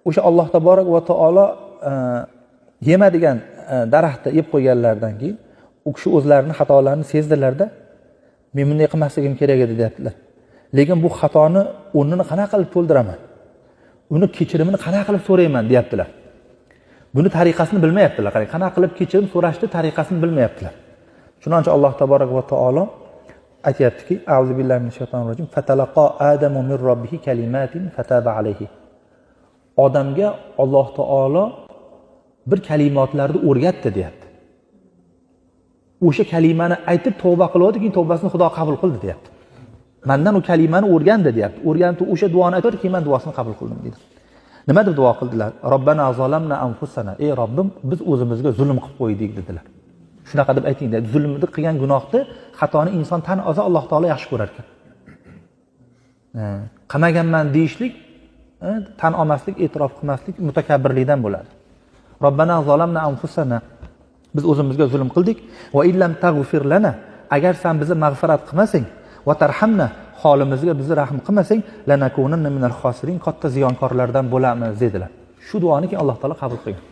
o'sha Alloh taborak va taolo yemadigan daraxtni yeb qo'yganlaridan keyin u kishi o'zlarini xatolarini sezdilarda, men bunday qilmasligim kerak edi deyaptilar. Lekin bu xatoni o'rnini qanaqa qilib to'ldiraman? Uni kechirimini qanaqa qilib so'rayman deyaptilar. Buni tariqasini bilmayaptilar. Qanaqa qilib kechirim so'rashni tariqasini bilmayaptilar. Shuningcha Alloh taborak va taolo aytayaptiki, a'uzu billahi minash shaytonir rojim, fatalaqa adamu min robbihi kalimatin fataba alayhi. Odamga Alloh taolo bir kalimatlarni o'rgatdi deyapti. O'sha kalimani aytib tavba qiladi, keyin tavbasini Xudo qabul qildi deyapti. Mendan u kalimani o'rgandi deyapti. O'rganib o'sha duoni aytadi, keyin men duosini qabul qildim dedi. Nima deb duo qildilar? Robbana zalamna anfusana. Ey Robbim, biz o'zimizga zulm qilib qo'ydik dedilar. Shunaqa deb ayting dedi. Zulmni qilgan gunohni, xatoni inson tan olsa Alloh taolo yaxshi ko'rar ekan. Qilmaganman deyishlik, tan olmaslik, e'tirof qilmaslik mutakabbirlikdan bo'ladi. Robbana zalamna anfusana. Biz o'zimizga zulm qildik. Va illam taghfir lana. Agar sen bizni mag'firat qilmasang, va tarhamna, holimizga bizni rahm qilmasang, lanakunanna minal xosirin, katta ziyonkorlardan bo'lamiz dedilar. Shu duoni ki Alloh taolo qabul qilgan.